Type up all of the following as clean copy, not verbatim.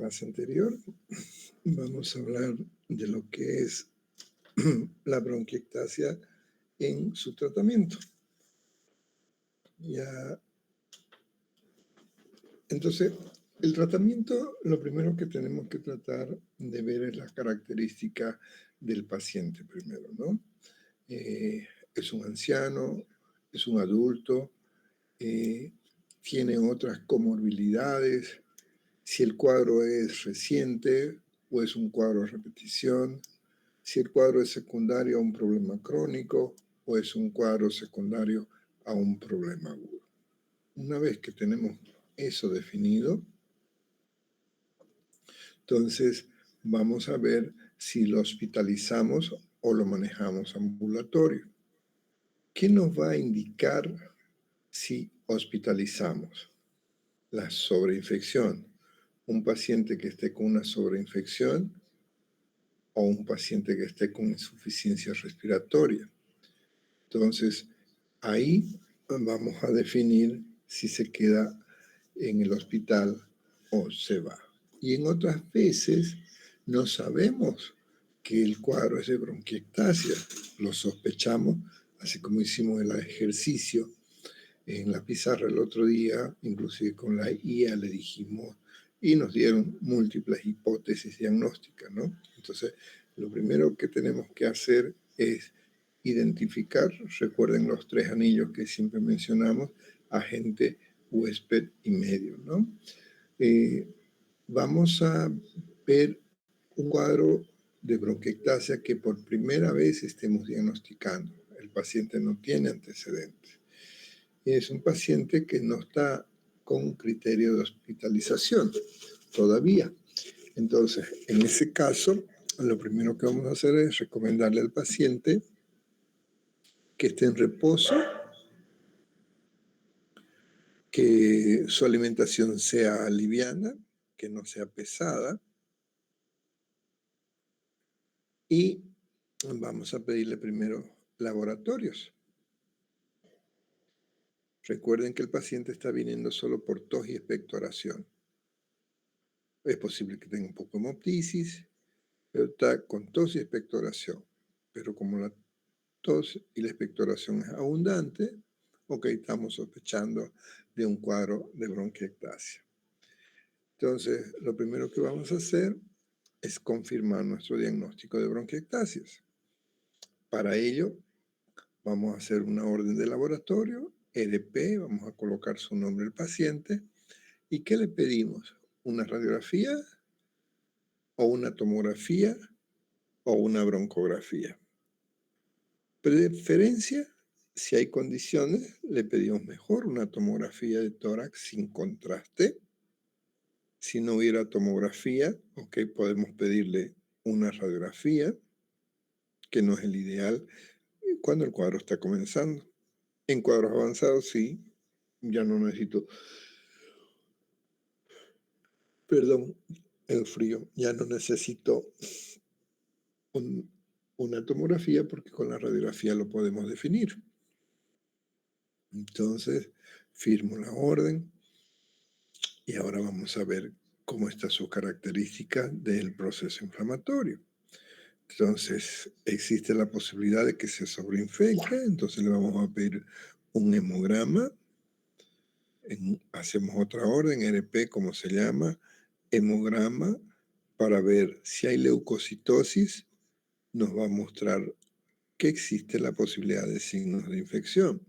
clase anterior vamos a hablar de lo que es la bronquiectasia en su tratamiento. Entonces, el tratamiento, lo primero que tenemos que tratar de ver es la característica del paciente primero, ¿no? Es un anciano, es un adulto, tiene otras comorbilidades, si el cuadro es reciente o es un cuadro de repetición, si el cuadro es secundario a un problema crónico o es un cuadro secundario a un problema agudo. Una vez que tenemos eso definido, entonces vamos a ver si lo hospitalizamos o lo manejamos ambulatorio. ¿Qué nos va a indicar si hospitalizamos? La sobreinfección. Un paciente que esté con una sobreinfección o un paciente que esté con insuficiencia respiratoria. Entonces, ahí vamos a definir si se queda en el hospital o se va. Y en otras veces no sabemos que el cuadro es de bronquiectasia. Lo sospechamos, así como hicimos el ejercicio en la pizarra el otro día, inclusive con la IA le dijimos, y nos dieron múltiples hipótesis diagnósticas, ¿no? Entonces, lo primero que tenemos que hacer es identificar, recuerden los 3 anillos que siempre mencionamos, agente, huésped y medio, ¿no? Vamos a ver un cuadro de bronquiectasia que por primera vez estemos diagnosticando. El paciente no tiene antecedentes. Es un paciente que no está con criterio de hospitalización todavía. Entonces, en ese caso, lo primero que vamos a hacer es recomendarle al paciente que esté en reposo, que su alimentación sea liviana, que no sea pesada, y vamos a pedirle primero laboratorios. Recuerden que el paciente está viniendo solo por tos y expectoración. Es posible que tenga un poco de hemoptisis, pero está con tos y expectoración. Pero como la tos y la expectoración es abundante, ok, estamos sospechando de un cuadro de bronquiectasia. Entonces, lo primero que vamos a hacer es confirmar nuestro diagnóstico de bronquiectasias. Para ello, vamos a hacer una orden de laboratorio, EDP, vamos a colocar su nombre del paciente. ¿Y qué le pedimos? ¿Una radiografía o una tomografía o una broncografía? Preferencia, si hay condiciones, le pedimos mejor una tomografía de tórax sin contraste. Si no hubiera tomografía, ok, podemos pedirle una radiografía, que no es el ideal cuando el cuadro está comenzando. En cuadros avanzados, sí, ya no necesito, perdón, el frío, ya no necesito una tomografía porque con la radiografía lo podemos definir. Entonces, firmo la orden y ahora vamos a ver cómo está su característica del proceso inflamatorio. Entonces, existe la posibilidad de que se sobreinfecte, entonces le vamos a pedir un hemograma. Hacemos otra orden, RP, como se llama, hemograma, para ver si hay leucocitosis. Nos va a mostrar que existe la posibilidad de signos de infección.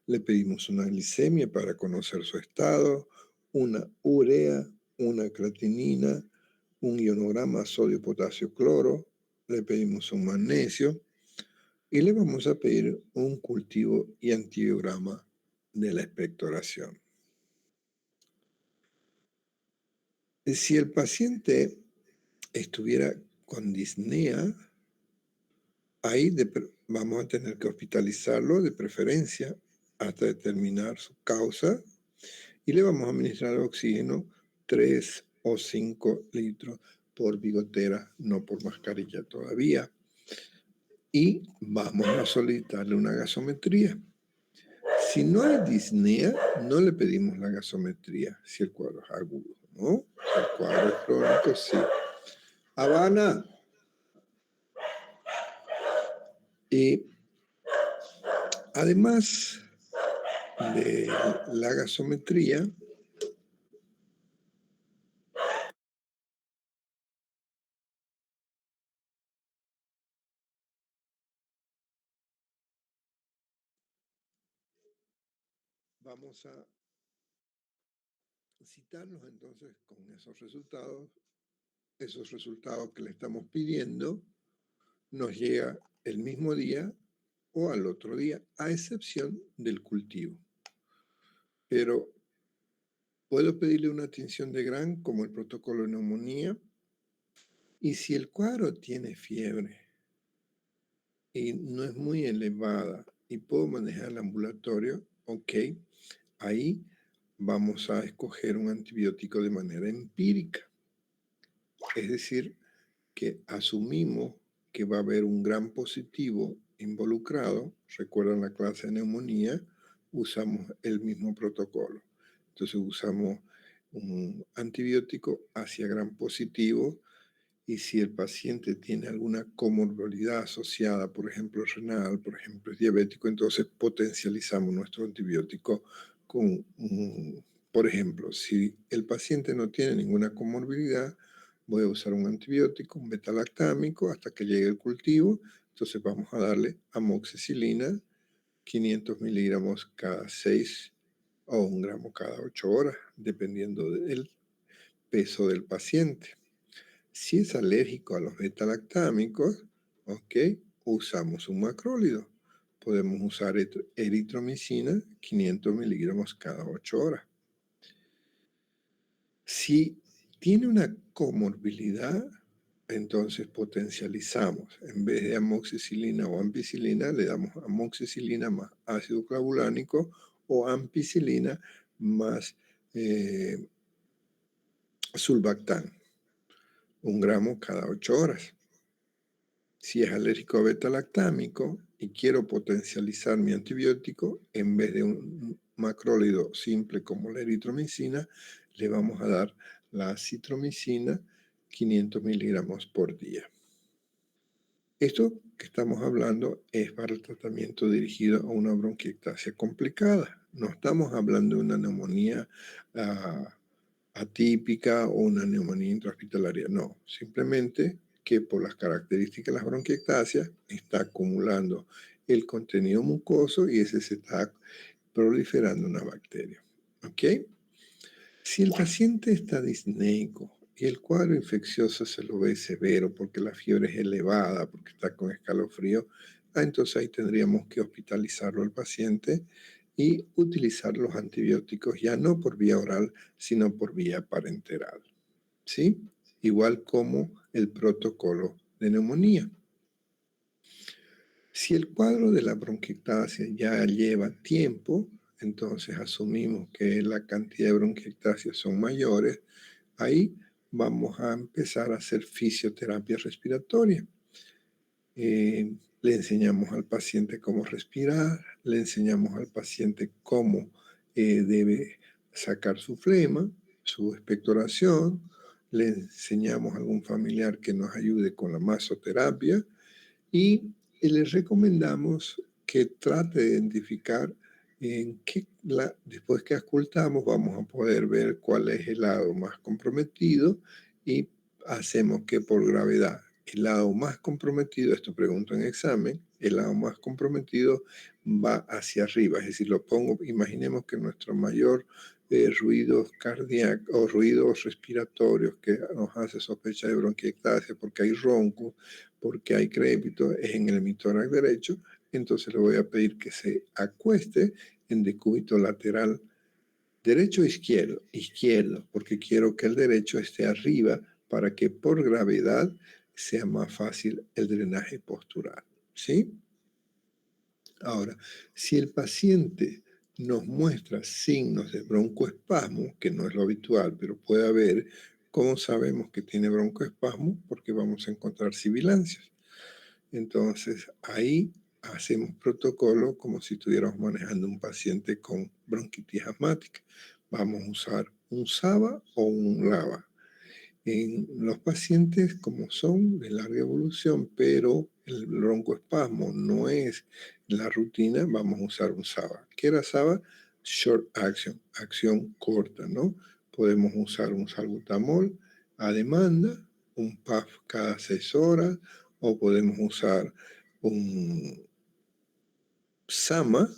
Le pedimos una glicemia para conocer su estado, una urea, una creatinina, un ionograma sodio, potasio, cloro. Le pedimos un magnesio y le vamos a pedir un cultivo y antibiograma de la expectoración. Si el paciente estuviera con disnea, ahí vamos a tener que hospitalizarlo de preferencia hasta determinar su causa y le vamos a administrar oxígeno 3 o 5 litros por bigotera, no por mascarilla todavía. Y vamos a solicitarle una gasometría. Si no hay disnea, no le pedimos la gasometría si el cuadro es agudo. ¿no? El cuadro es crónico, sí. Habana. Y además de la gasometría, vamos a citarnos entonces con esos resultados que le estamos pidiendo, nos llega el mismo día o al otro día, a excepción del cultivo. Pero puedo pedirle una tinción de Gram como el protocolo de neumonía, y si el cuadro tiene fiebre y no es muy elevada y puedo manejar el ambulatorio, ok, ahí vamos a escoger un antibiótico de manera empírica. Es decir, que asumimos que va a haber un gran positivo involucrado. Recuerdan la clase de neumonía, usamos el mismo protocolo. Entonces usamos un antibiótico hacia gran positivo, y si el paciente tiene alguna comorbilidad asociada, por ejemplo renal, por ejemplo es diabético, entonces potencializamos nuestro antibiótico con, por ejemplo, si el paciente no tiene ninguna comorbilidad, voy a usar un antibiótico, un beta-lactámico, hasta que llegue el cultivo. Entonces vamos a darle amoxicilina, 500 miligramos cada 6 o 1 gramo cada 8 horas, dependiendo del peso del paciente. Si es alérgico a los beta-lactámicos, ok, usamos un macrólido. Podemos usar eritromicina, 500 miligramos cada 8 horas. Si tiene una comorbilidad, entonces potencializamos. En vez de amoxicilina o ampicilina, le damos amoxicilina más ácido clavulánico o ampicilina más sulbactán, 1 gramo cada 8 horas. Si es alérgico a beta-lactámico y quiero potencializar mi antibiótico, en vez de un macrólido simple como la eritromicina, le vamos a dar la acitromicina, 500 miligramos por día. Esto que estamos hablando es para el tratamiento dirigido a una bronquiectasia complicada. No estamos hablando de una neumonía atípica o una neumonía intrahospitalaria. No, simplemente que por las características de las bronquiectasias está acumulando el contenido mucoso y ese se está proliferando una bacteria. ¿Ok? Si el paciente está disneico y el cuadro infeccioso se lo ve severo porque la fiebre es elevada, porque está con escalofrío, entonces ahí tendríamos que hospitalizarlo al paciente y utilizar los antibióticos ya no por vía oral, sino por vía parenteral. ¿Sí? Igual como el protocolo de neumonía. Si el cuadro de la bronquiectasia ya lleva tiempo, entonces asumimos que la cantidad de bronquiectasias son mayores, ahí vamos a empezar a hacer fisioterapia respiratoria. Le enseñamos al paciente cómo respirar, le enseñamos al paciente cómo debe sacar su flema, su expectoración, le enseñamos a algún familiar que nos ayude con la masoterapia y les recomendamos que trate de identificar después que auscultamos vamos a poder ver cuál es el lado más comprometido y hacemos que por gravedad el lado más comprometido, esto pregunto en examen, el lado más comprometido va hacia arriba, es decir, lo pongo, imaginemos que nuestro mayor ruidos cardíacos o ruidos respiratorios que nos hace sospechar de bronquiectasia porque hay ronco, porque hay crépito, es en el hemitórax derecho, entonces le voy a pedir que se acueste en decúbito lateral derecho o izquierdo, izquierdo, porque quiero que el derecho esté arriba para que por gravedad sea más fácil el drenaje postural, ¿sí? Ahora, si el paciente nos muestra signos de broncoespasmo, que no es lo habitual, pero puede haber, ¿cómo sabemos que tiene broncoespasmo? Porque vamos a encontrar sibilancias. Entonces, ahí hacemos protocolo como si estuviéramos manejando un paciente con bronquitis asmática. Vamos a usar un SABA o un LABA. En los pacientes como son de larga evolución, pero el broncoespasmo no es la rutina, vamos a usar un SABA. ¿Qué era SABA? Short action, acción corta, ¿no? Podemos usar un salbutamol a demanda, un PAF cada 6 horas, o podemos usar un SAMA,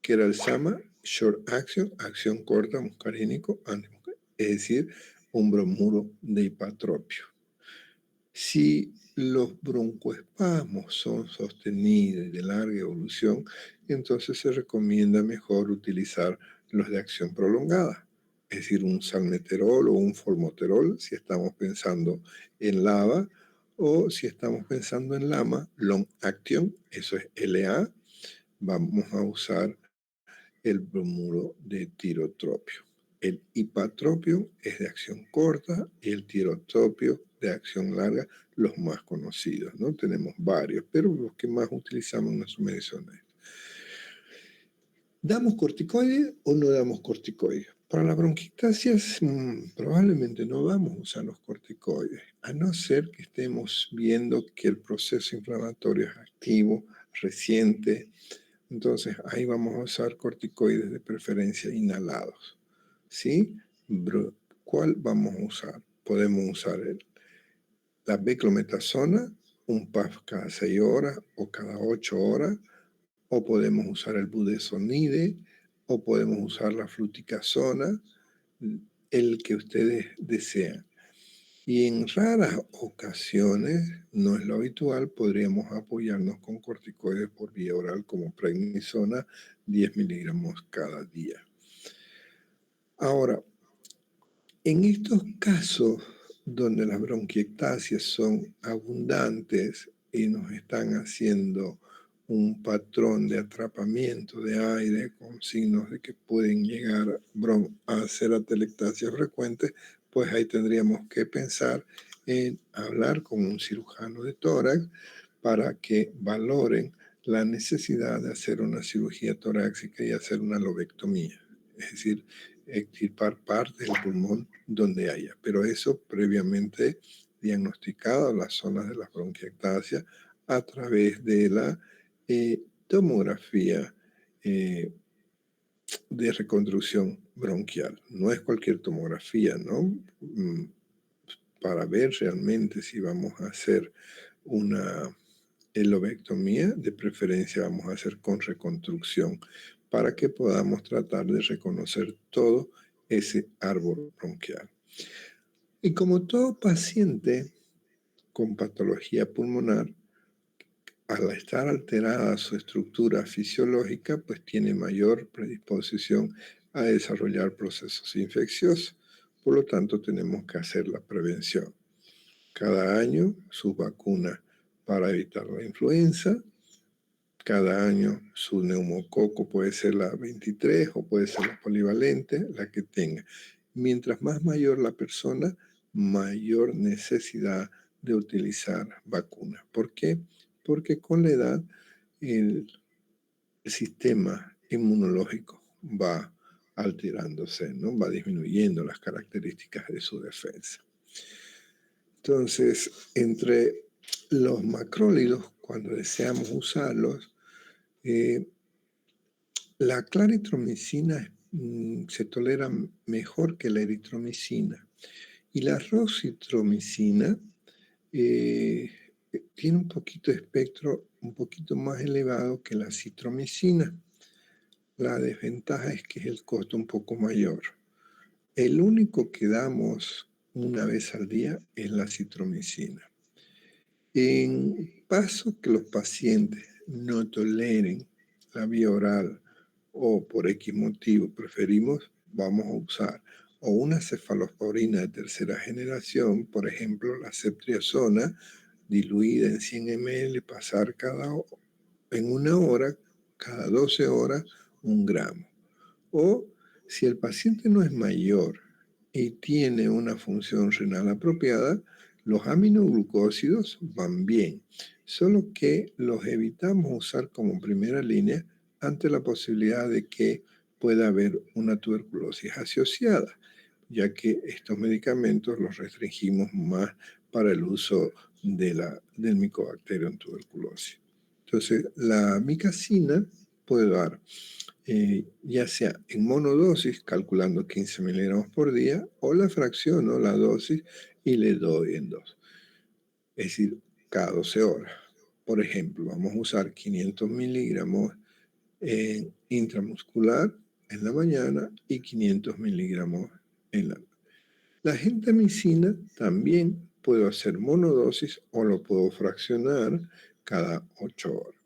que era el SAMA, Short Action, acción corta, muscarínico, es decir, un bromuro de hipatropio. Si los broncoespasmos son sostenidos y de larga evolución, entonces se recomienda mejor utilizar los de acción prolongada, es decir, un salmeterol o un formoterol si estamos pensando en LABA, o si estamos pensando en LAMA, Long Action, eso es LA, vamos a usar el bromuro de tirotropio. El hipatropio es de acción corta y el tirotropio de acción larga, los más conocidos, ¿no? Tenemos varios, pero los que más utilizamos en nuestra medicina. ¿Damos corticoides o no damos corticoides? Para la bronquiectasias probablemente no vamos a usar los corticoides, a no ser que estemos viendo que el proceso inflamatorio es activo, reciente. Entonces, ahí vamos a usar corticoides de preferencia inhalados. ¿Sí? ¿Cuál vamos a usar? Podemos usar la beclometasona, un PAF cada 6 horas o cada 8 horas, o podemos usar el budesonide, o podemos usar la fluticasona, el que ustedes desean. Y en raras ocasiones, no es lo habitual, podríamos apoyarnos con corticoides por vía oral como prednisona, 10 miligramos cada día. Ahora, en estos casos donde las bronquiectasias son abundantes y nos están haciendo un patrón de atrapamiento de aire con signos de que pueden llegar a ser atelectasias frecuentes, pues ahí tendríamos que pensar en hablar con un cirujano de tórax para que valoren la necesidad de hacer una cirugía torácica y hacer una lobectomía, es decir, extirpar parte del pulmón donde haya, pero eso previamente diagnosticado las zonas de las bronquiectasias a través de la tomografía de reconstrucción bronquial. No es cualquier tomografía, ¿no? Para ver realmente si vamos a hacer una lobectomía, de preferencia vamos a hacer con reconstrucción, para que podamos tratar de reconocer todo ese árbol bronquial. Y como todo paciente con patología pulmonar, al estar alterada su estructura fisiológica, pues tiene mayor predisposición a desarrollar procesos infecciosos. Por lo tanto, tenemos que hacer la prevención. Cada año, sus vacunas para evitar la influenza. Cada año, su neumococo puede ser la 23 o puede ser la polivalente, la que tenga. Mientras más mayor la persona, mayor necesidad de utilizar vacunas. ¿Por qué? Porque con la edad el sistema inmunológico va alterándose, ¿no? Va disminuyendo las características de su defensa. Entonces, entre los macrólidos, cuando deseamos usarlos, la claritromicina se tolera mejor que la eritromicina. Y la roxitromicina tiene un poquito de espectro un poquito más elevado que la citromicina. La desventaja es que es el costo un poco mayor. El único que damos una vez al día es la citromicina. En caso que los pacientes no toleren la vía oral o por X motivo vamos a usar o una cefalosporina de tercera generación, por ejemplo la ceftriaxona diluida en 100 ml, pasar en una hora, cada 12 horas, 1 gramo. O si el paciente no es mayor y tiene una función renal apropiada, los aminoglucósidos van bien, solo que los evitamos usar como primera línea ante la posibilidad de que pueda haber una tuberculosis asociada. ya que estos medicamentos los restringimos más para el uso del Mycobacterium tuberculosis. Entonces, la micacina puede dar ya sea en monodosis, calculando 15 miligramos por día, o la fracciono la dosis y le doy en dos, es decir, cada 12 horas. Por ejemplo, vamos a usar 500 miligramos en intramuscular en la mañana y 500 miligramos en la noche. La gentamicina también puedo hacer monodosis o lo puedo fraccionar cada 8 horas.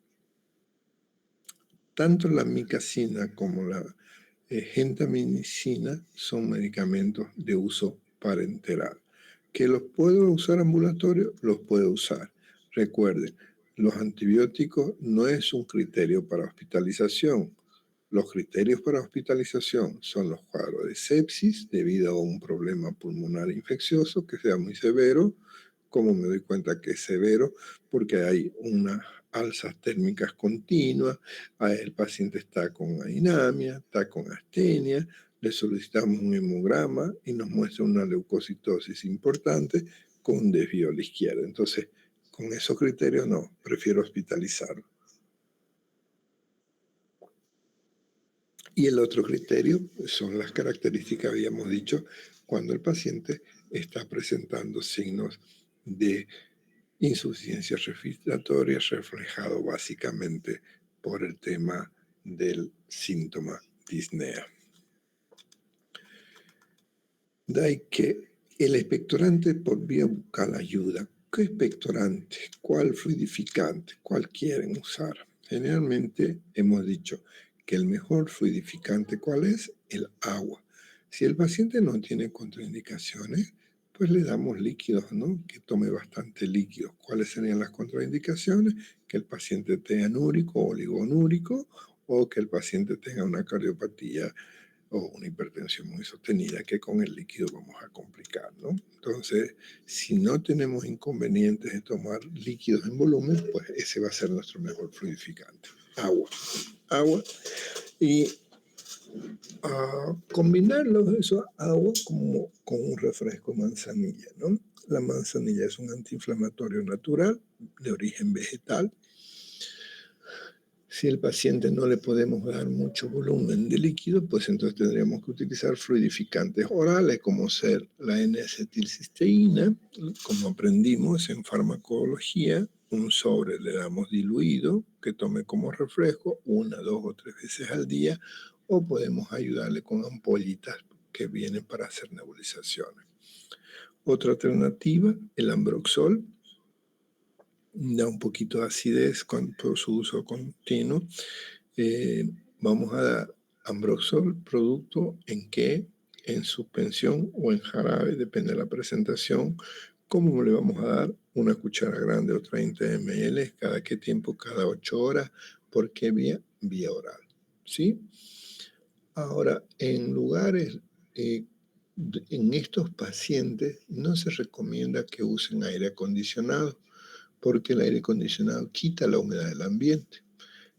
Tanto la micacina como la gentamicina son medicamentos de uso parenteral. ¿Que los puedo usar ambulatorio? Los puedo usar. Recuerden, los antibióticos no es un criterio para hospitalización. Los criterios para hospitalización son los cuadros de sepsis debido a un problema pulmonar infeccioso que sea muy severo. ¿Cómo me doy cuenta que es severo? Porque hay unas alzas térmicas continuas, el paciente está con adinamia, está con astenia, le solicitamos un hemograma y nos muestra una leucocitosis importante con un desvío a la izquierda. Entonces, con esos criterios no, prefiero hospitalizarlo. Y el otro criterio son las características, habíamos dicho, cuando el paciente está presentando signos de insuficiencia respiratoria reflejado básicamente por el tema del síntoma disnea. De ahí que el expectorante por vía bucal ayuda. ¿Qué expectorante? ¿Cuál fluidificante? ¿Cuál quieren usar? Generalmente hemos dicho que el mejor fluidificante, ¿cuál es? El agua. Si el paciente no tiene contraindicaciones, pues le damos líquidos, ¿no? Que tome bastante líquidos. ¿Cuáles serían las contraindicaciones? Que el paciente tenga anúrico o oligonúrico o que el paciente tenga una cardiopatía o una hipertensión muy sostenida, que con el líquido vamos a complicar, ¿no? Entonces, si no tenemos inconvenientes de tomar líquidos en volumen, pues ese va a ser nuestro mejor fluidificante. Agua. Agua. Y combinarlos, eso, agua, como con un refresco de manzanilla, ¿no? La manzanilla es un antiinflamatorio natural de origen vegetal. Si al paciente no le podemos dar mucho volumen de líquido, pues entonces tendríamos que utilizar fluidificantes orales como ser la N-acetilcisteína, como aprendimos en farmacología, un sobre le damos diluido que tome como refresco 1, 2 o 3 veces al día, o podemos ayudarle con ampollitas que vienen para hacer nebulizaciones. Otra alternativa, el Ambroxol, da un poquito de acidez por su uso continuo. Vamos a dar Ambroxol, producto en qué, en suspensión o en jarabe, depende de la presentación. ¿Cómo le vamos a dar? Una cuchara grande o 30 ml, ¿cada qué tiempo? Cada 8 horas. ¿Por qué vía? Vía oral, ¿sí? Ahora, en lugares, en estos pacientes no se recomienda que usen aire acondicionado, porque el aire acondicionado quita la humedad del ambiente.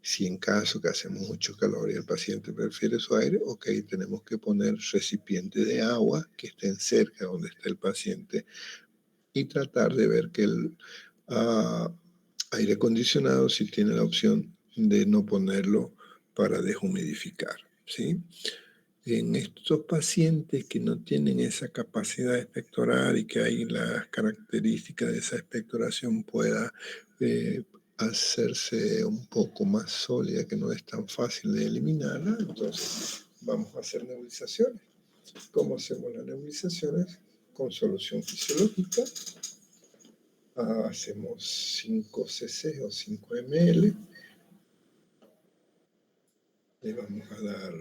Si en caso que hace mucho calor y el paciente prefiere su aire, ok, tenemos que poner recipientes de agua que estén cerca de donde está el paciente y tratar de ver que el aire acondicionado sí tiene la opción de no ponerlo para deshumidificar, ¿sí? En estos pacientes que no tienen esa capacidad expectoral y que hay las características de esa expectoración pueda hacerse un poco más sólida, que no es tan fácil de eliminarla, entonces vamos a hacer nebulizaciones. ¿Cómo hacemos las nebulizaciones? Con solución fisiológica. Hacemos 5 cc o 5 ml. Le vamos a dar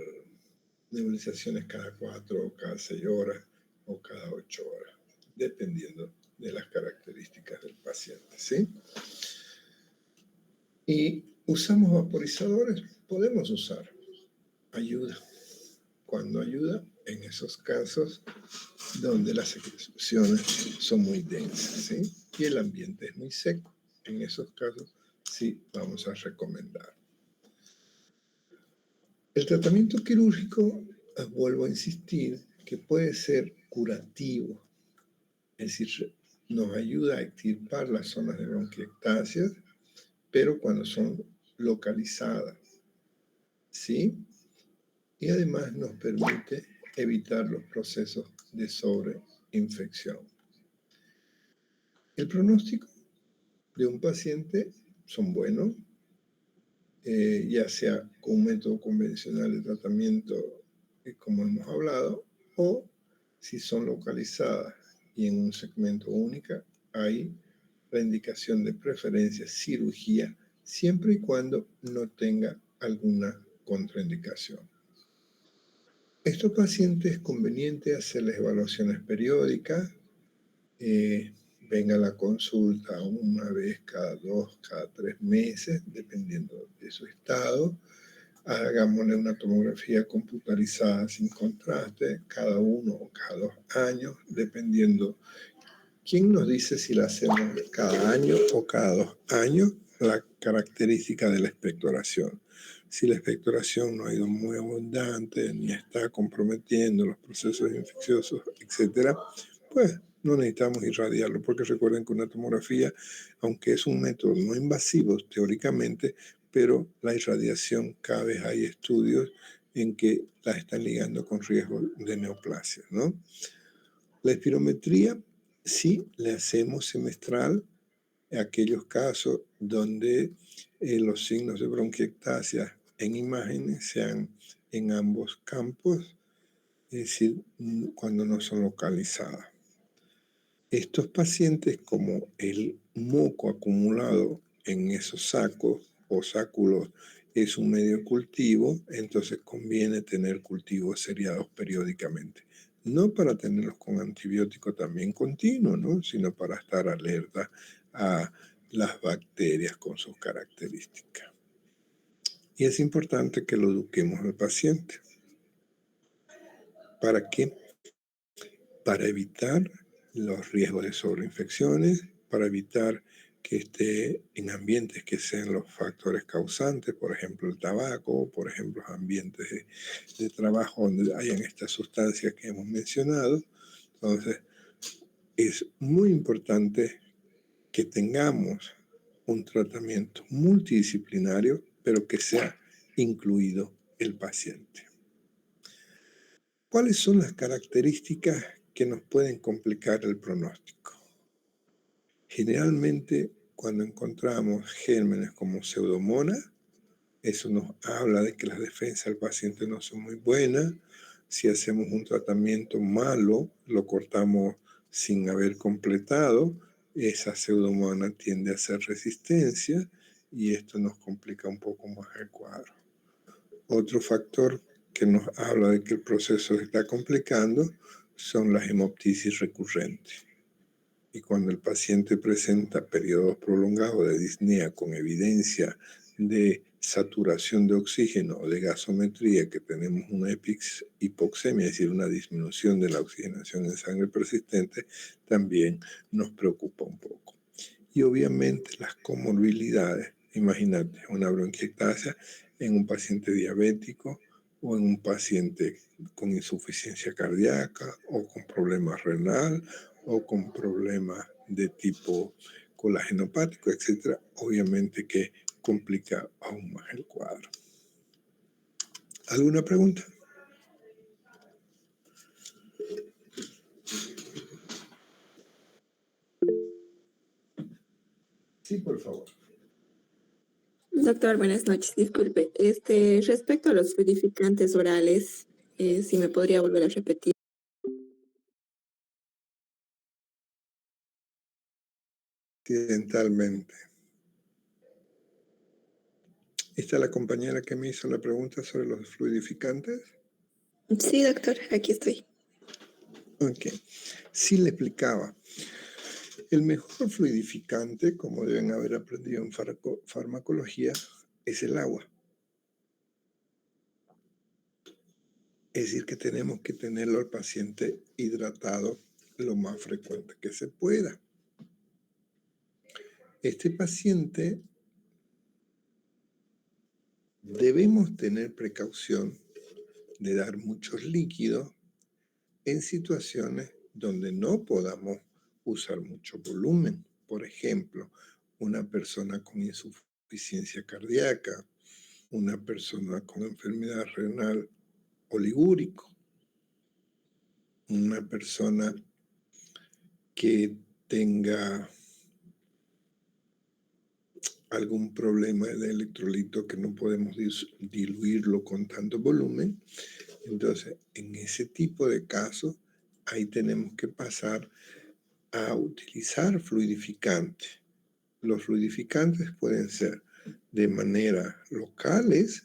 nebulizaciones cada 4 o cada 6 horas o cada 8 horas, dependiendo de las características del paciente, ¿sí? Y usamos vaporizadores, podemos usar, ayuda. Cuando ayuda, en esos casos donde las secreciones son muy densas, ¿sí? Y el ambiente es muy seco, en esos casos sí vamos a recomendar. El tratamiento quirúrgico, vuelvo a insistir, que puede ser curativo, es decir, nos ayuda a extirpar las zonas de bronquiectasias, pero cuando son localizadas, ¿sí? Y además nos permite evitar los procesos de sobreinfección. El pronóstico de un paciente son buenos, ya sea con un método convencional de tratamiento, como hemos hablado, o si son localizadas y en un segmento única, hay la indicación de preferencia cirugía, siempre y cuando no tenga alguna contraindicación. Estos pacientes es conveniente hacerles evaluaciones periódicas, venga a la consulta una vez cada 2, cada 3 meses, dependiendo de su estado. Hagámosle una tomografía computarizada sin contraste cada 1 o cada 2 años, dependiendo. ¿Quién nos dice si la hacemos cada año o cada 2 años? La característica de la expectoración. Si la expectoración no ha ido muy abundante, ni está comprometiendo los procesos infecciosos, etc., pues no necesitamos irradiarlo, porque recuerden que una tomografía, aunque es un método no invasivo teóricamente, pero la irradiación cada vez hay estudios en que la están ligando con riesgo de neoplasia, ¿no? La espirometría sí le hacemos semestral en aquellos casos donde los signos de bronquiectasia en imágenes sean en ambos campos, es decir, cuando no son localizadas. Estos pacientes, como el moco acumulado en esos sacos o sáculos es un medio cultivo, entonces conviene tener cultivos seriados periódicamente. No para tenerlos con antibiótico también continuo, ¿no? Sino para estar alerta a las bacterias con sus características. Y es importante que lo eduquemos al paciente. ¿Para qué? Para evitar los riesgos de sobreinfecciones, para evitar que esté en ambientes que sean los factores causantes, por ejemplo el tabaco, por ejemplo ambientes de trabajo donde hayan estas sustancias que hemos mencionado. Entonces, es muy importante que tengamos un tratamiento multidisciplinario, pero que sea incluido el paciente. ¿Cuáles son las características que nos pueden complicar el pronóstico? Generalmente, cuando encontramos gérmenes como Pseudomonas, eso nos habla de que las defensas del paciente no son muy buenas. Si hacemos un tratamiento malo, lo cortamos sin haber completado, esa Pseudomonas tiende a hacer resistencia y esto nos complica un poco más el cuadro. Otro factor que nos habla de que el proceso se está complicando son las hemoptisis recurrentes. Y cuando el paciente presenta periodos prolongados de disnea con evidencia de saturación de oxígeno o de gasometría, que tenemos una hipoxemia, es decir, una disminución de la oxigenación en sangre persistente, también nos preocupa un poco. Y obviamente las comorbilidades, imagínate, una bronquiectasia en un paciente diabético o en un paciente con insuficiencia cardíaca o con problemas renal o con problemas de tipo colágenopático, etc., obviamente que complica aún más el cuadro. ¿Alguna pregunta? Sí, por favor. Doctor, buenas noches. Disculpe, respecto a los fluidificantes orales, si me podría volver a repetir. Accidentalmente. ¿Esta es la compañera que me hizo la pregunta sobre los fluidificantes? Sí, doctor, aquí estoy. Ok. Sí le explicaba. El mejor fluidificante, como deben haber aprendido en farmacología, es el agua. Es decir, que tenemos que tenerlo al paciente hidratado lo más frecuente que se pueda. Este paciente debemos tener precaución de dar muchos líquidos en situaciones donde no podamos usar mucho volumen. Por ejemplo, una persona con insuficiencia cardíaca, una persona con enfermedad renal oligúrico, una persona que tenga algún problema de electrolito que no podemos diluirlo con tanto volumen. Entonces, en ese tipo de casos, ahí tenemos que pasar a utilizar fluidificantes. Los fluidificantes pueden ser de manera locales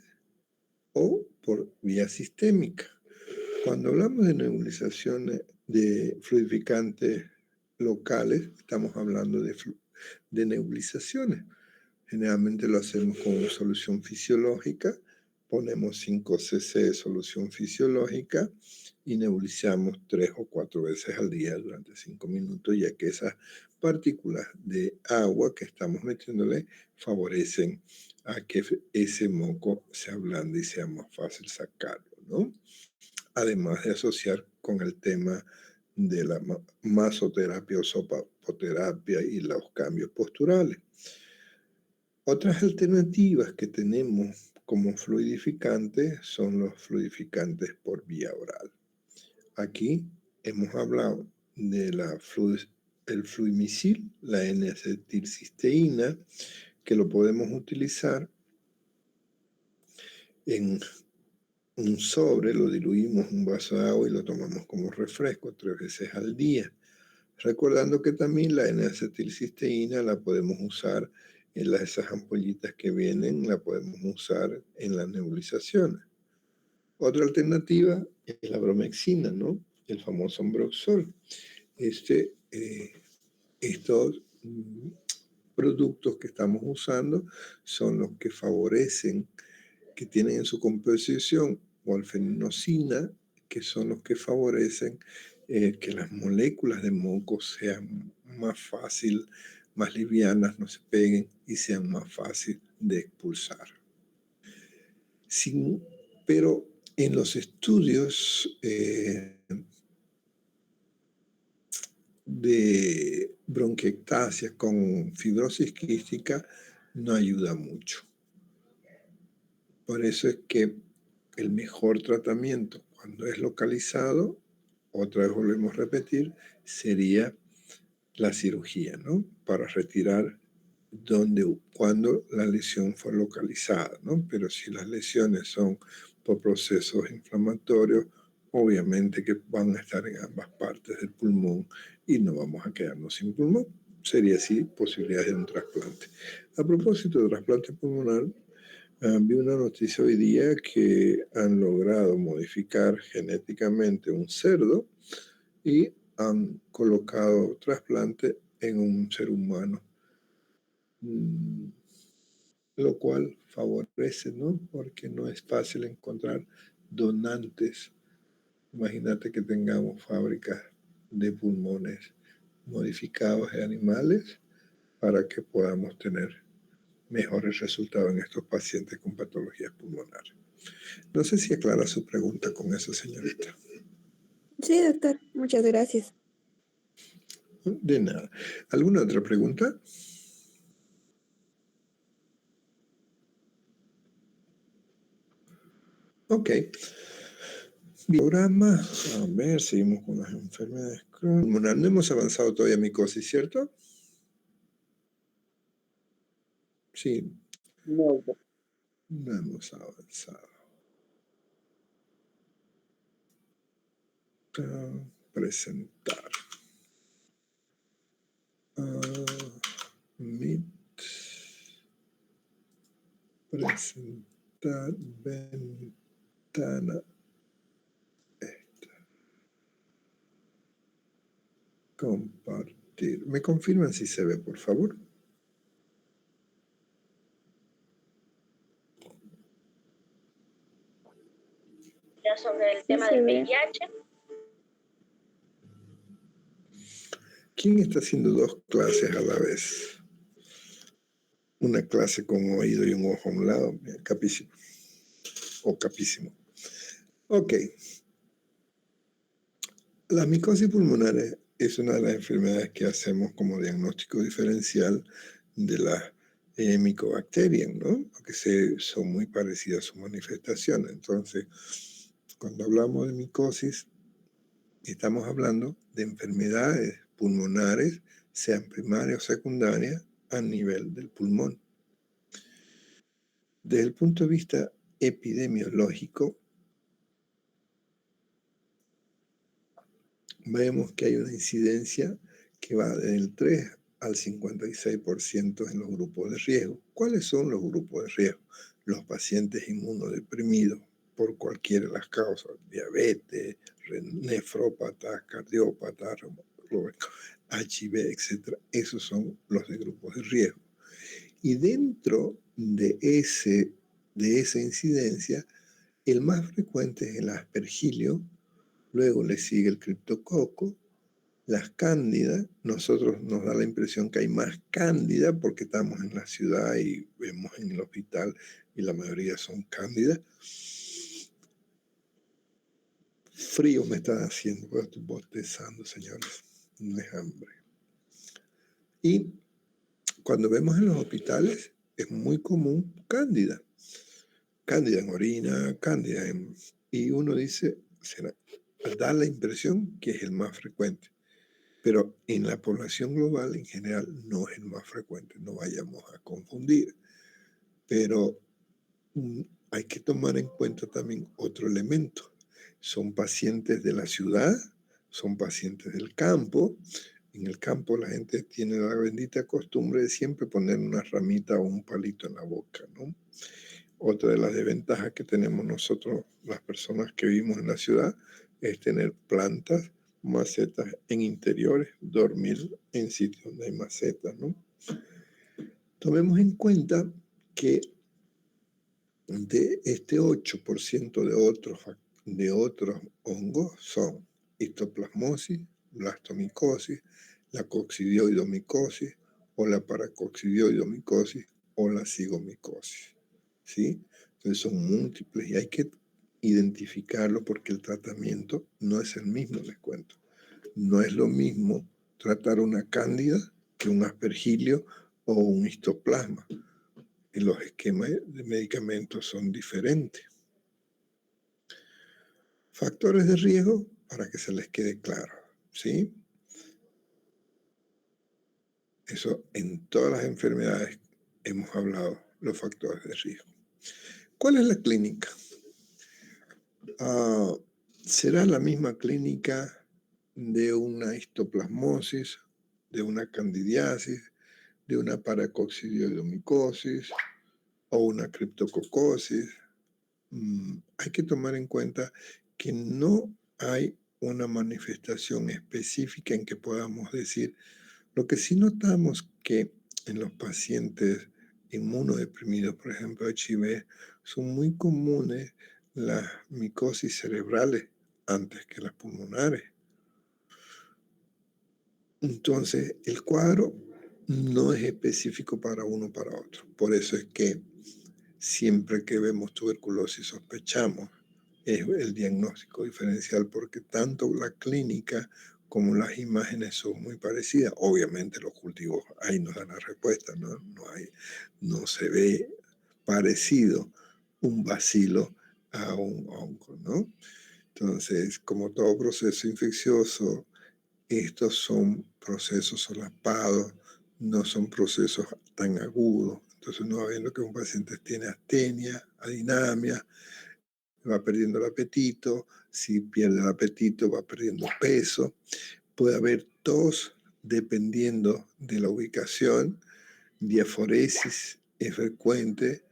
o por vía sistémica. Cuando hablamos de nebulizaciones de fluidificantes locales, estamos hablando de nebulizaciones. Generalmente lo hacemos con una solución fisiológica, ponemos 5 cc de solución fisiológica y nebulizamos 3 o 4 veces al día durante 5 minutos, ya que esas partículas de agua que estamos metiéndole favorecen a que ese moco se ablande y sea más fácil sacarlo, ¿no? Además de asociar con el tema de la masoterapia o sopapoterapia y los cambios posturales. Otras alternativas que tenemos como fluidificantes son los fluidificantes por vía oral. Aquí hemos hablado de el fluimisil, la N-acetilcisteína, que lo podemos utilizar en un sobre, lo diluimos en un vaso de agua y lo tomamos como refresco 3 veces al día. Recordando que también la N-acetilcisteína la podemos usar en esas ampollitas que vienen, la podemos usar en las nebulizaciones. Otra alternativa es la bromexina, ¿no? El famoso Ambroxol. Estos productos que estamos usando son los que favorecen, que tienen en su composición guanfeninosina, que son los que favorecen que las moléculas de moco sean más fácil, más livianas, no se peguen y sean más fácil de expulsar. Pero en los estudios de bronquiectasia con fibrosis quística no ayuda mucho. Por eso es que el mejor tratamiento cuando es localizado, otra vez volvemos a repetir, sería la cirugía, ¿no? Para retirar cuando la lesión fue localizada, ¿no? Pero si las lesiones son por procesos inflamatorios, obviamente que van a estar en ambas partes del pulmón y no vamos a quedarnos sin pulmón. Sería así posibilidad de un trasplante. A propósito de trasplante pulmonar, vi una noticia hoy día que han logrado modificar genéticamente un cerdo y han colocado trasplante en un ser humano, lo cual favorece, ¿no? Porque no es fácil encontrar donantes. Imagínate que tengamos fábricas de pulmones modificados de animales para que podamos tener mejores resultados en estos pacientes con patologías pulmonares. No sé si aclara su pregunta con eso, señorita. Sí, doctor, muchas gracias. De nada. ¿Alguna otra pregunta? Ok. Programa. A ver, seguimos con las enfermedades crónicas. No hemos avanzado todavía micosis, ¿cierto? Sí. No. No hemos avanzado. Presentar. Meet. Presentar ventana. Esta. Compartir. ¿Me confirman si se ve, por favor? Sobre el tema del VIH. ¿Quién está haciendo 2 clases a la vez? Una clase con un oído y un ojo a un lado, capísimo. O capísimo. Ok. La micosis pulmonar es una de las enfermedades que hacemos como diagnóstico diferencial de las micobacterias, ¿no? Porque son muy parecidas a sus manifestaciones. Entonces, cuando hablamos de micosis, estamos hablando de enfermedades pulmonares, sean primarias o secundarias, a nivel del pulmón. Desde el punto de vista epidemiológico, vemos que hay una incidencia que va del 3 al 56% en los grupos de riesgo. ¿Cuáles son los grupos de riesgo? Los pacientes inmunodeprimidos por cualquiera de las causas, diabetes, nefrópatas, cardiópatas, HIV, etc. Esos son los de grupos de riesgo. Y dentro de esa incidencia, el más frecuente es el aspergilio, luego le sigue el criptococo, las cándidas. Nosotros nos da la impresión que hay más cándida porque estamos en la ciudad y vemos en el hospital y la mayoría son cándidas. Frío me está haciendo, porque estoy bostezando, señores, no es hambre. Y cuando vemos en los hospitales es muy común cándida en orina, cándida y uno dice, da la impresión que es el más frecuente. Pero en la población global en general no es el más frecuente, no vayamos a confundir. Pero hay que tomar en cuenta también otro elemento. Son pacientes de la ciudad, son pacientes del campo. En el campo la gente tiene la bendita costumbre de siempre poner una ramita o un palito en la boca, ¿no? Otra de las desventajas que tenemos nosotros, las personas que vivimos en la ciudad, es tener plantas, macetas en interiores, dormir en sitios donde hay macetas, ¿no? Tomemos en cuenta que de este 8% de otros hongos son histoplasmosis, blastomicosis, la coccidioidomicosis o la paracoccidioidomicosis o la cigomicosis, ¿sí? Entonces son múltiples y hay que identificarlo porque el tratamiento no es el mismo, les cuento. No es lo mismo tratar una cándida que un aspergilio o un histoplasma. Y los esquemas de medicamentos son diferentes. Factores de riesgo, para que se les quede claro, ¿sí? Eso en todas las enfermedades hemos hablado, los factores de riesgo. ¿Cuál es la clínica? ¿Será la misma clínica de una histoplasmosis, de una candidiasis, de una paracoccidioidomicosis o una criptococosis? Hay que tomar en cuenta que no hay una manifestación específica en que podamos decir. Lo que sí notamos que en los pacientes inmunodeprimidos, por ejemplo, HIV, son muy comunes las micosis cerebrales antes que las pulmonares. Entonces, el cuadro no es específico para uno o para otro. Por eso es que siempre que vemos tuberculosis sospechamos, es el diagnóstico diferencial, porque tanto la clínica como las imágenes son muy parecidas. Obviamente los cultivos ahí nos dan la respuesta, ¿no? No se ve parecido un bacilo a un hongo, ¿no? Entonces, como todo proceso infeccioso, estos son procesos solapados, no son procesos tan agudos. Entonces uno va viendo que un paciente tiene astenia, adinamia, va perdiendo el apetito, si pierde el apetito va perdiendo peso, puede haber tos dependiendo de la ubicación, diaforesis es frecuente,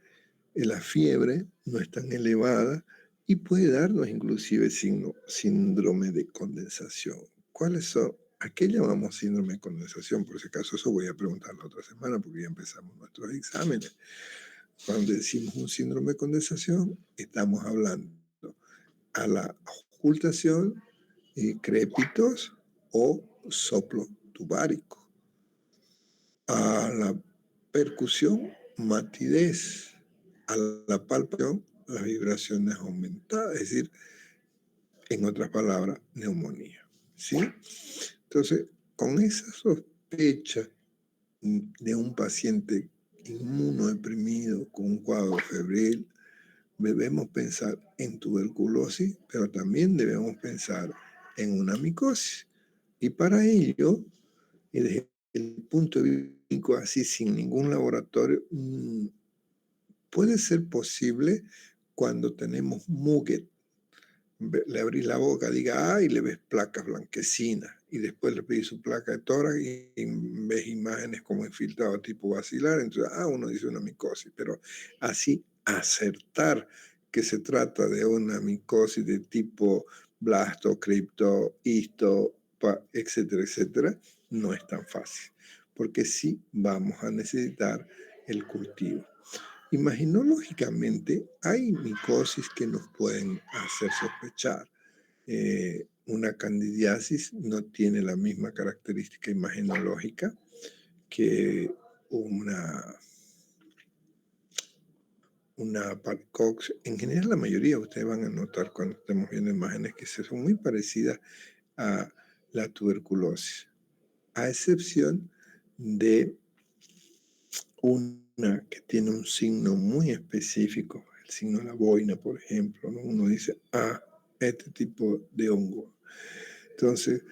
la fiebre no es tan elevada y puede darnos inclusive síndrome de condensación. ¿Cuáles son? ¿A qué llamamos síndrome de condensación? Por si acaso eso voy a preguntar la otra semana porque ya empezamos nuestros exámenes. Cuando decimos un síndrome de condensación, estamos hablando a la ocultación, crépitos o soplo tubárico, a la percusión, matidez, a la palpación, las vibraciones aumentadas, es decir, en otras palabras, neumonía, ¿sí? Entonces, con esa sospecha de un paciente inmunodeprimido con un cuadro febril, debemos pensar en tuberculosis, pero también debemos pensar en una micosis. Y para ello, y desde el punto de vista así, sin ningún laboratorio, puede ser posible cuando tenemos Muget. Le abrís la boca, diga, y le ves placas blanquecinas. Y después le pedís su placa de tórax y ves imágenes como infiltrado tipo basilar. Entonces, uno dice una micosis. Pero así, acertar que se trata de una micosis de tipo blasto, cripto, histo, etcétera, etcétera, no es tan fácil. Porque sí vamos a necesitar el cultivo. Imaginológicamente, hay micosis que nos pueden hacer sospechar. Una candidiasis no tiene la misma característica imaginológica que una Parcox. En general, la mayoría de ustedes van a notar cuando estemos viendo imágenes que son muy parecidas a la tuberculosis, a excepción de una que tiene un signo muy específico, el signo de la boina, por ejemplo, ¿no? Uno dice, este tipo de hongo. Entonces,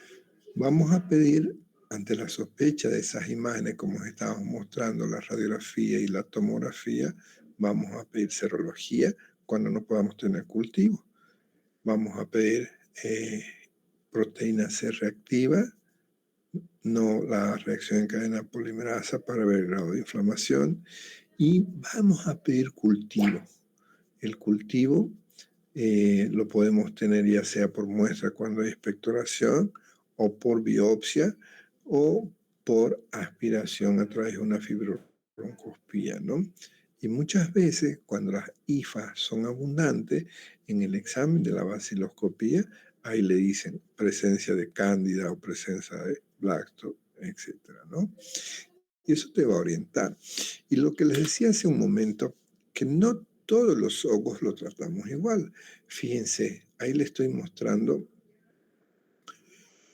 vamos a pedir, ante la sospecha de esas imágenes, como estábamos mostrando, la radiografía y la tomografía, vamos a pedir serología cuando no podamos tener cultivo. Vamos a pedir proteína C reactiva, no la reacción en cadena polimerasa para ver el grado de inflamación. Y vamos a pedir cultivo. El cultivo lo podemos tener ya sea por muestra cuando hay expectoración, o por biopsia, o por aspiración a través de una fibrobroncoscopía, ¿no? Y muchas veces, cuando las IFA son abundantes, en el examen de la baciloscopía, ahí le dicen presencia de cándida o presencia de blasto, etcétera, ¿no? Y eso te va a orientar. Y lo que les decía hace un momento, que no todos los hongos lo tratamos igual. Fíjense, ahí les estoy mostrando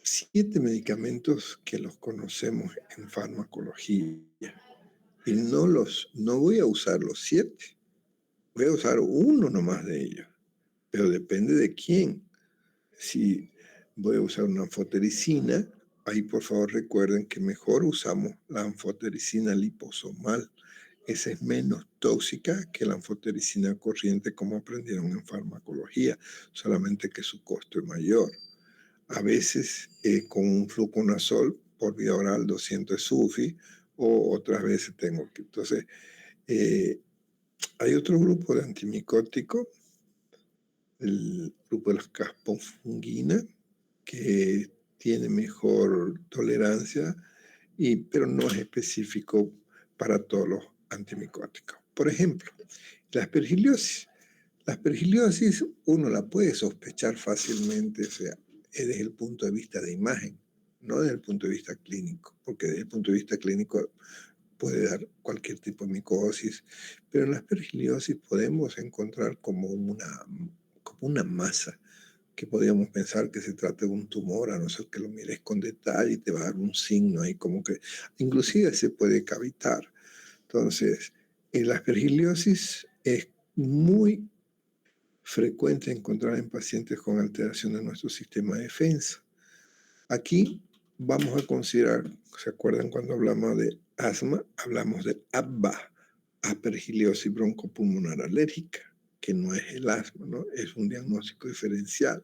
7 medicamentos que los conocemos en farmacología. Y no voy a usar los 7, voy a usar uno nomás de ellos. Pero depende de quién. Si voy a usar una anfotericina, ahí por favor recuerden que mejor usamos la anfotericina liposomal. Esa es menos tóxica que la anfotericina corriente, como aprendieron en farmacología, solamente que su costo es mayor. A veces con un fluconazol por vía oral 200 SUFI, o otras veces tengo que... Entonces, hay otro grupo de antimicóticos, el grupo de las casponfunginas, que tiene mejor tolerancia, pero no es específico para todos los antimicóticos. Por ejemplo, la aspergillosis. La aspergillosis uno la puede sospechar fácilmente, o sea, desde el punto de vista de imagen, no desde el punto de vista clínico, porque desde el punto de vista clínico puede dar cualquier tipo de micosis, pero en la aspergillosis podemos encontrar como una masa que podríamos pensar que se trata de un tumor, a no ser que lo mires con detalle y te va a dar un signo ahí como que inclusive se puede cavitar. Entonces, la aspergillosis es muy frecuente encontrar en pacientes con alteración de nuestro sistema de defensa. Aquí vamos a considerar, ¿se acuerdan cuando hablamos de asma? Hablamos de ABBA, aspergillosis broncopulmonar alérgica, que no es el asma, ¿no? Es un diagnóstico diferencial.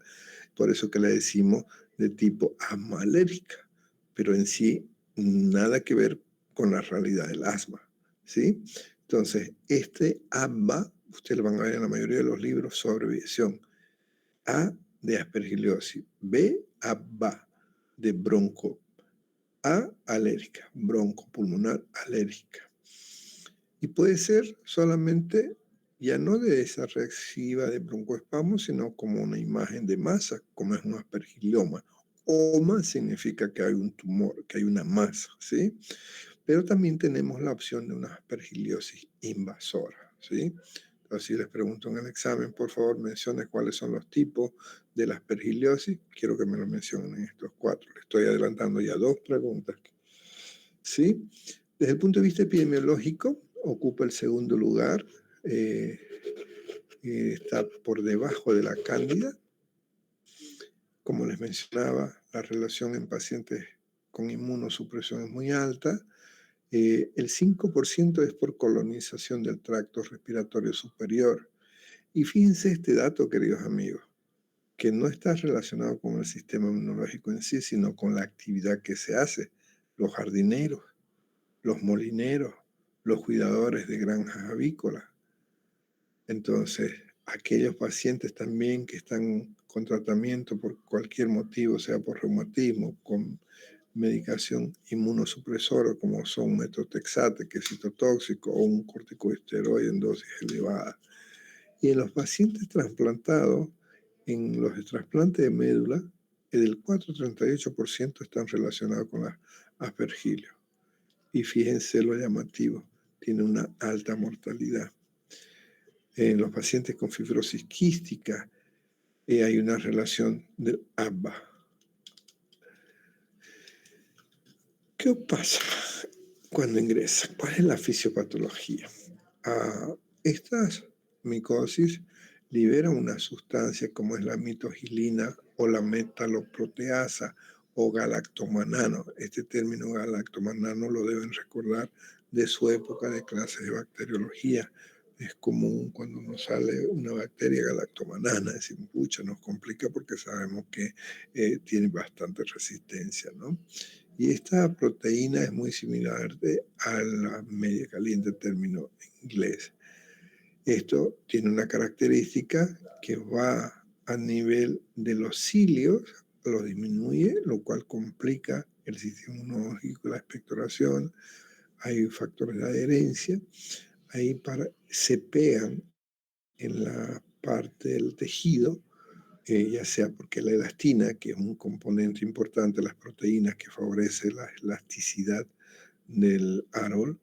Por eso que le decimos de tipo asma alérgica, pero en sí nada que ver con la realidad del asma, ¿sí? Entonces, este ABBA, ustedes lo van a ver en la mayoría de los libros sobre abreviación. A de aspergillosis, B ABBA de bronco, A alérgica, broncopulmonar alérgica. Y puede ser solamente ya no de esa reactiva de broncoespasmo, sino como una imagen de masa, como es un aspergilloma. OMA significa que hay un tumor, que hay una masa, ¿sí? Pero también tenemos la opción de una aspergillosis invasora, ¿sí? Así les pregunto en el examen, por favor, mencione cuáles son los tipos de la aspergillosis. Quiero que me lo mencionen en estos 4. Le estoy adelantando ya 2 preguntas. ¿Sí? Desde el punto de vista epidemiológico, ocupa el segundo lugar. Está por debajo de la cándida. Como les mencionaba, la relación en pacientes con inmunosupresión es muy alta. El 5% es por colonización del tracto respiratorio superior. Y fíjense este dato, queridos amigos, que no está relacionado con el sistema inmunológico en sí, sino con la actividad que se hace. Los jardineros, los molineros, los cuidadores de granjas avícolas. Entonces, aquellos pacientes también que están con tratamiento por cualquier motivo, sea por reumatismo, con medicación inmunosupresora como son metotrexate, que es citotóxico, o un corticosteroide en dosis elevadas. Y en los pacientes trasplantados, en los trasplantes de médula, el 4,38% están relacionados con la aspergilio. Y fíjense lo llamativo, tiene una alta mortalidad. En los pacientes con fibrosis quística hay una relación del ABBA. ¿Qué pasa cuando ingresa? ¿Cuál es la fisiopatología? Estas micosis liberan una sustancia como es la mitogilina o la metaloproteasa o galactomanano. Este término galactomanano lo deben recordar de su época de clases de bacteriología. Es común cuando nos sale una bacteria galactomanana, decimos, pucha, nos complica porque sabemos que tiene bastante resistencia, ¿no? Y esta proteína es muy similar a la media caliente, término inglés. Esto tiene una característica que va a nivel de los cilios, lo disminuye, lo cual complica el sistema inmunológico, la expectoración. Hay factores de adherencia, ahí se pegan en la parte del tejido, ya sea porque la elastina, que es un componente importante de las proteínas que favorece la elasticidad del árbol,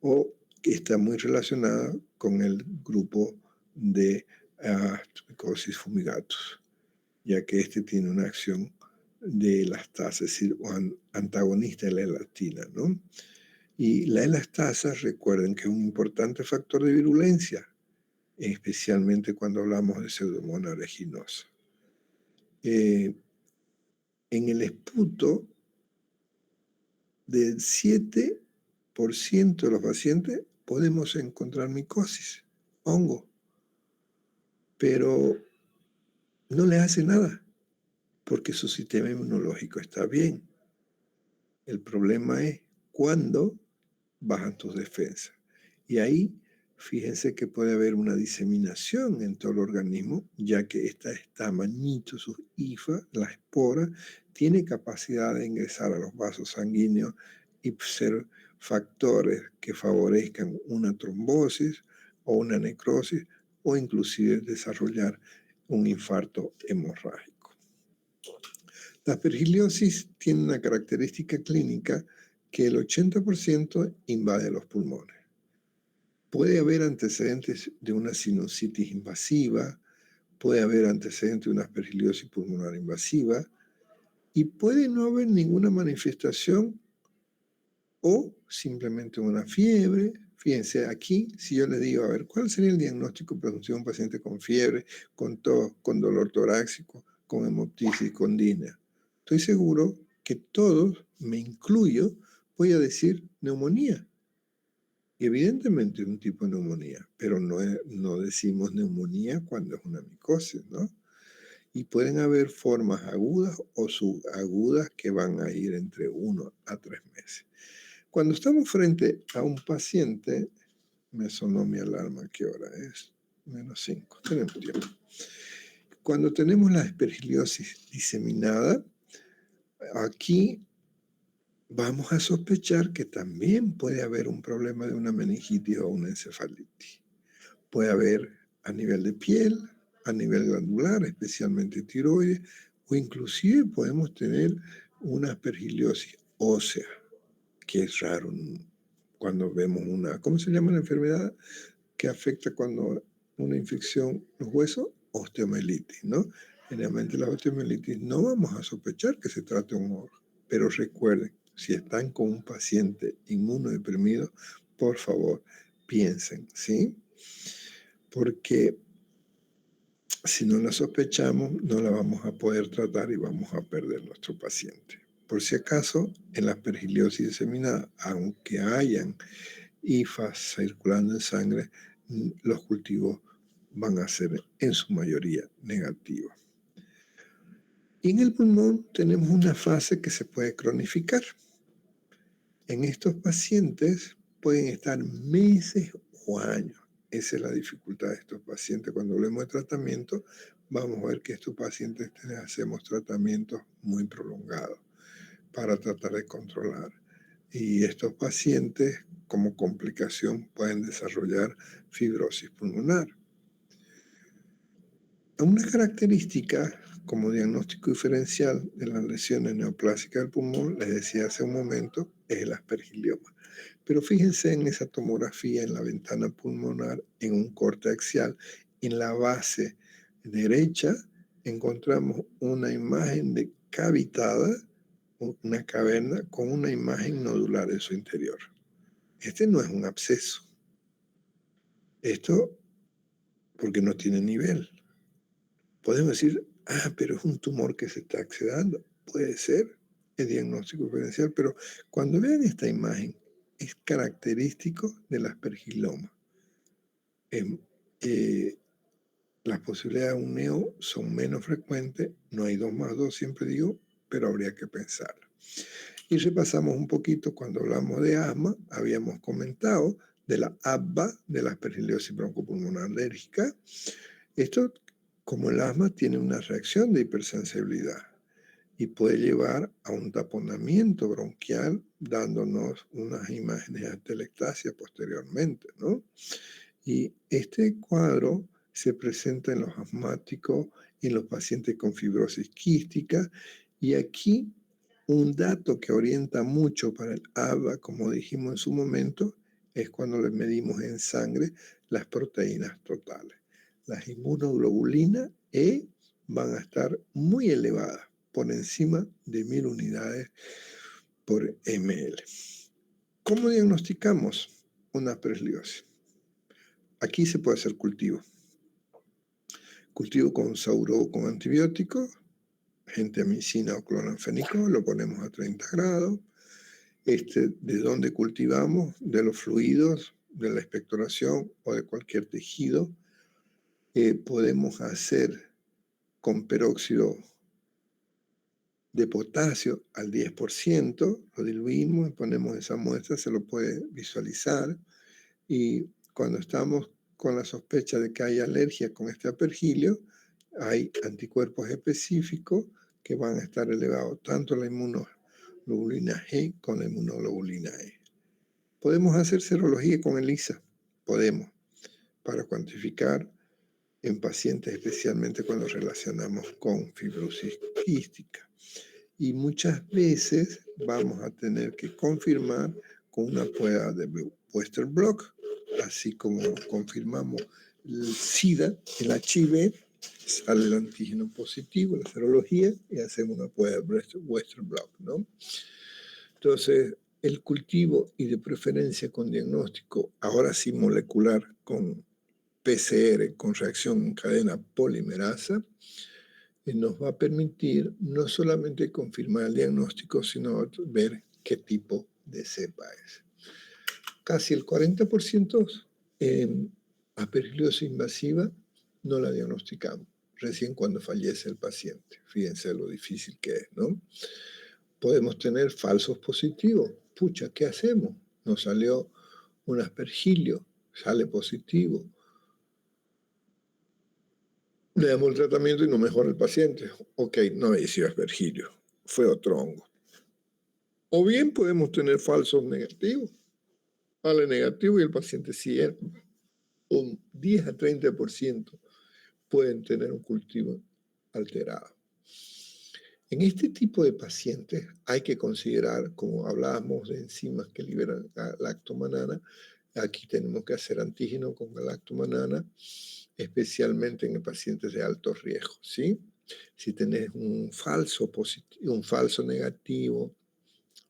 o que está muy relacionada con el grupo de Streptococcus fumigatus, ya que este tiene una acción de elastasa, es decir, antagonista de la elastina, ¿no? Y la elastasa, recuerden que es un importante factor de virulencia, especialmente cuando hablamos de Pseudomonas aeruginosa. En el esputo, del 7% de los pacientes podemos encontrar micosis, hongo, pero no le hace nada porque su sistema inmunológico está bien. El problema es cuando bajan tus defensas. Y ahí, fíjense que puede haber una diseminación en todo el organismo, ya que esta tamañito, sus IFA, la espora, tiene capacidad de ingresar a los vasos sanguíneos y ser factores que favorezcan una trombosis o una necrosis o inclusive desarrollar un infarto hemorrágico. La aspergillosis tiene una característica clínica que el 80% invade los pulmones. Puede haber antecedentes de una sinusitis invasiva, puede haber antecedentes de una aspergillosis pulmonar invasiva y puede no haber ninguna manifestación o simplemente una fiebre. Fíjense, aquí, si yo les digo, a ver, ¿cuál sería el diagnóstico presunción de un paciente con fiebre, con tos, con dolor torácico, con hemoptisis, con disnea? Estoy seguro que todos, me incluyo, voy a decir neumonía. Y evidentemente es un tipo de neumonía, pero no decimos neumonía cuando es una micosis, ¿no? Y pueden haber formas agudas o subagudas que van a ir entre 1 a 3 meses. Cuando estamos frente a un paciente, me sonó mi alarma, ¿qué hora es? -5, tenemos tiempo. Cuando tenemos la aspergillosis diseminada, aquí vamos a sospechar que también puede haber un problema de una meningitis o una encefalitis. Puede haber a nivel de piel, a nivel glandular, especialmente tiroides, o inclusive podemos tener una aspergillosis ósea, que es raro cuando vemos una, ¿cómo se llama la enfermedad? Que afecta cuando una infección en los huesos, osteomielitis, ¿no? Generalmente la osteomielitis no vamos a sospechar que se trate de un hongo, pero recuerden, si están con un paciente inmunodeprimido, por favor, piensen, ¿sí? Porque si no la sospechamos, no la vamos a poder tratar y vamos a perder nuestro paciente. Por si acaso, en la aspergillosis diseminada, aunque hayan IFAs circulando en sangre, los cultivos van a ser en su mayoría negativos. Y en el pulmón tenemos una fase que se puede cronificar. En estos pacientes pueden estar meses o años. Esa es la dificultad de estos pacientes. Cuando hablemos de tratamiento, vamos a ver que estos pacientes hacemos tratamientos muy prolongados para tratar de controlar. Y estos pacientes, como complicación, pueden desarrollar fibrosis pulmonar. Una característica como diagnóstico diferencial de las lesiones neoplásicas del pulmón, les decía hace un momento, es el aspergilioma. Pero fíjense en esa tomografía en la ventana pulmonar, en un corte axial, en la base derecha encontramos una imagen de cavitada, una caverna con una imagen nodular en su interior. Este no es un absceso. Esto porque no tiene nivel. Podemos decir, pero es un tumor que se está accediendo. Puede ser, es diagnóstico diferencial, pero cuando vean esta imagen, es característico del aspergiloma. Las posibilidades de un neo son menos frecuentes, no hay 2+2, siempre digo, pero habría que pensarlo. Y repasamos un poquito, cuando hablamos de asma, habíamos comentado de la ABBA, de la aspergillosis broncopulmonar alérgica. Esto, como el asma, tiene una reacción de hipersensibilidad y puede llevar a un taponamiento bronquial, dándonos unas imágenes de atelectasia posteriormente, ¿no? Y este cuadro se presenta en los asmáticos y en los pacientes con fibrosis quística. Y aquí un dato que orienta mucho para el ABA, como dijimos en su momento, es cuando le medimos en sangre las proteínas totales. Las inmunoglobulinas E van a estar muy elevadas, por encima de 1000 unidades por ml. ¿Cómo diagnosticamos una aspergillosis? Aquí se puede hacer cultivo. Cultivo con sauro con antibióticos, gentamicina o cloranfénico, lo ponemos a 30 grados. ¿De dónde cultivamos? De los fluidos, de la expectoración o de cualquier tejido. Podemos hacer con peróxido de potasio al 10%, lo diluimos y ponemos esa muestra, se lo puede visualizar. Y cuando estamos con la sospecha de que hay alergia con este aspergilio, hay anticuerpos específicos que van a estar elevados, tanto la inmunoglobulina G con la inmunoglobulina E. Podemos hacer serología con ELISA, podemos, para cuantificar en pacientes, especialmente cuando relacionamos con fibrosis quística. Y muchas veces vamos a tener que confirmar con una prueba de Western blot, así como confirmamos el SIDA, el HIV, sale el antígeno positivo, la serología, y hacemos una prueba de Western blot, ¿no? Entonces, el cultivo y de preferencia con diagnóstico, ahora sí molecular, con PCR, con reacción en cadena polimerasa, nos va a permitir no solamente confirmar el diagnóstico, sino ver qué tipo de cepa es. Casi el 40% en aspergillosis invasiva no la diagnosticamos, recién cuando fallece el paciente. Fíjense lo difícil que es, ¿no? Podemos tener falsos positivos. Pucha, ¿qué hacemos? Nos salió un aspergilio, sale positivo. Le damos el tratamiento y no mejora el paciente. Ok, no había sido aspergilio, fue otro hongo. O bien podemos tener falsos negativos. Sale negativo y el paciente sí es. Un 10 a 30% pueden tener un cultivo alterado. En este tipo de pacientes hay que considerar, como hablábamos de enzimas que liberan la lactomanana, Aquí tenemos que hacer antígeno con galactomannan, especialmente en pacientes de alto riesgo, ¿sí? Si tenés un falso negativo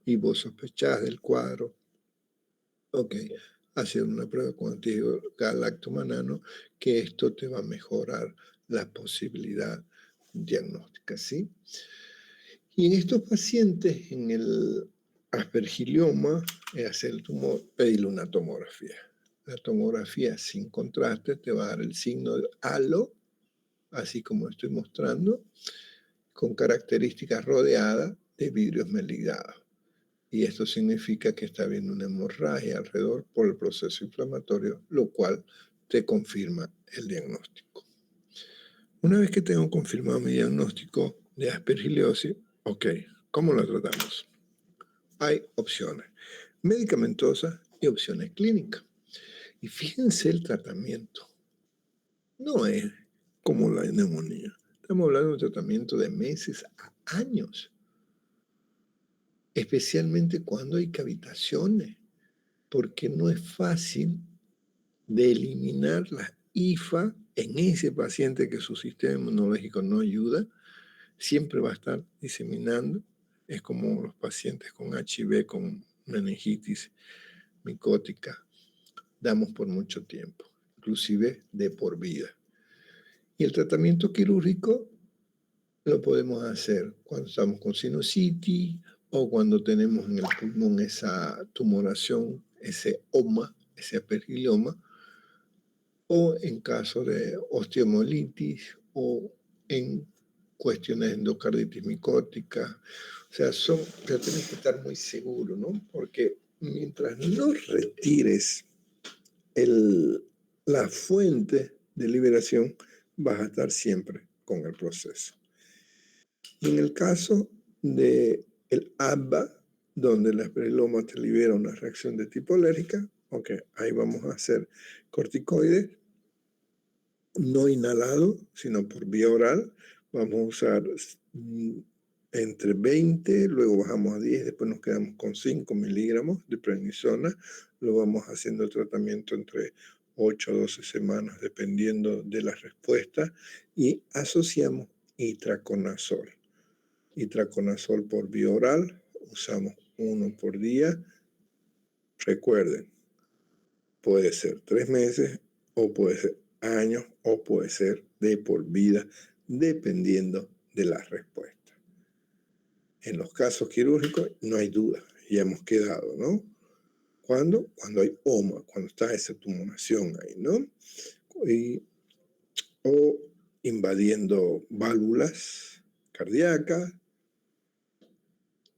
y vos sospechás del cuadro, ok, hacer una prueba con antígeno galactomannan, que esto te va a mejorar la posibilidad diagnóstica, ¿sí? Y en estos pacientes, en el aspergilloma, hacer el tumor, pedirle una tomografía. La tomografía sin contraste te va a dar el signo del halo, así como estoy mostrando, con características rodeadas de vidrio esmerilado. Y esto significa que está habiendo una hemorragia alrededor por el proceso inflamatorio, lo cual te confirma el diagnóstico. Una vez que tengo confirmado mi diagnóstico de aspergillosis, ok, ¿cómo lo tratamos? Hay opciones medicamentosas y opciones clínicas. Y fíjense el tratamiento. No es como la neumonía. Estamos hablando de un tratamiento de meses a años. Especialmente cuando hay cavitaciones. Porque no es fácil de eliminar la IFA en ese paciente que su sistema inmunológico no ayuda. Siempre va a estar diseminando. Es como los pacientes con HIV, con meningitis micótica. Damos por mucho tiempo, inclusive de por vida. Y el tratamiento quirúrgico lo podemos hacer cuando estamos con sinusitis o cuando tenemos en el pulmón esa tumoración, ese oma, ese aspergilloma, o en caso de osteomolitis o en cuestiones de endocarditis micótica. O sea, ya tienes que estar muy seguro, ¿no? Porque mientras no retires la fuente de liberación, vas a estar siempre con el proceso. Y en el caso del ABBA, donde el aspergilloma te libera una reacción de tipo alérgica, ok, ahí vamos a hacer corticoides, no inhalado, sino por vía oral. Vamos a usar entre 20, luego bajamos a 10, después nos quedamos con 5 miligramos de prednisona. Lo vamos haciendo el tratamiento entre 8 a 12 semanas, dependiendo de la respuesta, y asociamos itraconazol. Itraconazol por vía oral, usamos 1 por día. Recuerden, puede ser 3 meses o puede ser años o puede ser de por vida, dependiendo de la respuesta. En los casos quirúrgicos no hay duda, ya hemos quedado, ¿no? ¿Cuándo? Cuando hay oma, cuando está esa tumoración ahí, ¿no? O invadiendo válvulas cardíacas.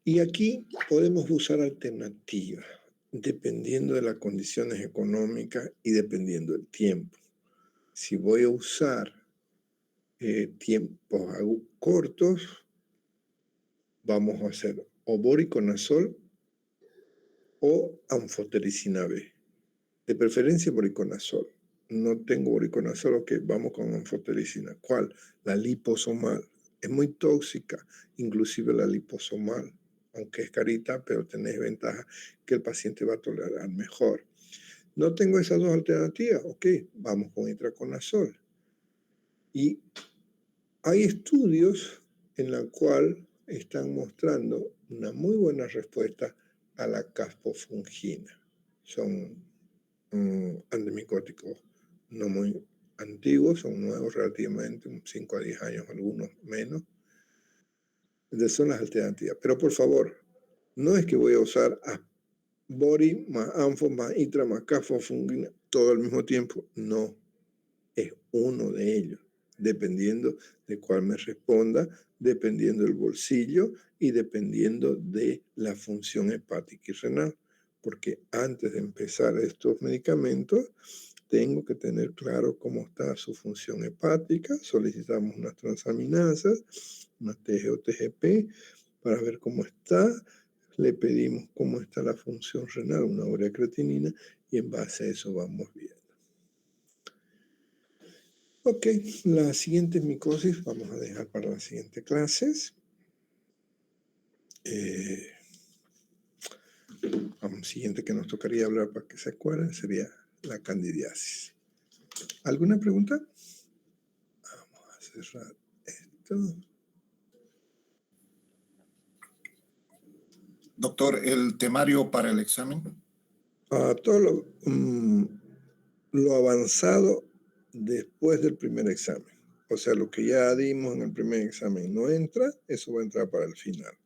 Y aquí podemos usar alternativas, dependiendo de las condiciones económicas y dependiendo del tiempo. Si voy a usar tiempos cortos, vamos a hacer o voriconazol o anfotericina B. De preferencia voriconazol. No tengo voriconazol, ok, vamos con anfotericina. ¿Cuál? La liposomal. Es muy tóxica, inclusive la liposomal. Aunque es carita, pero tenés ventaja que el paciente va a tolerar mejor. No tengo esas dos alternativas, ok, vamos con itraconazol. Y hay estudios en los cuales están mostrando una muy buena respuesta a la caspofungina. Son antimicóticos no muy antiguos, son nuevos relativamente, 5 a 10 años, algunos menos. Entonces son las alternativas. Pero por favor, no es que voy a usar bori más anfo más itra más caspofungina todo al mismo tiempo. No, es uno de ellos, dependiendo de cuál me responda, dependiendo del bolsillo y dependiendo de la función hepática y renal. Porque antes de empezar estos medicamentos, tengo que tener claro cómo está su función hepática. Solicitamos unas transaminasas, una TG o TGP, para ver cómo está. Le pedimos cómo está la función renal, una ureacreatinina, y en base a eso vamos viendo. Ok, la siguiente micosis vamos a dejar para las siguientes clases. Siguiente que nos tocaría hablar para que se acuerden sería la candidiasis. ¿Alguna pregunta? Vamos a cerrar esto. Doctor, ¿el temario para el examen? Todo lo avanzado después del primer examen. O sea, lo que ya dimos en el primer examen no entra, eso va a entrar para el final.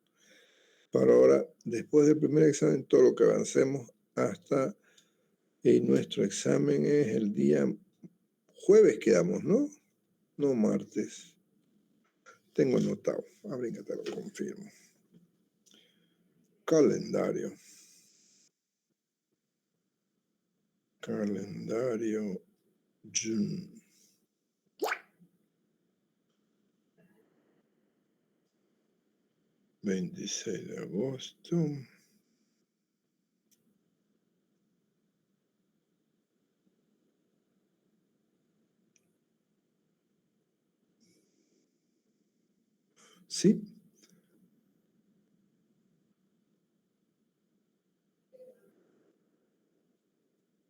Para ahora, después del primer examen, todo lo que avancemos hasta nuestro examen es el día jueves, quedamos, ¿no? No martes. Tengo anotado. Ahorita te lo confirmo. Calendario. Calendario. June. $26 de agosto. Sí,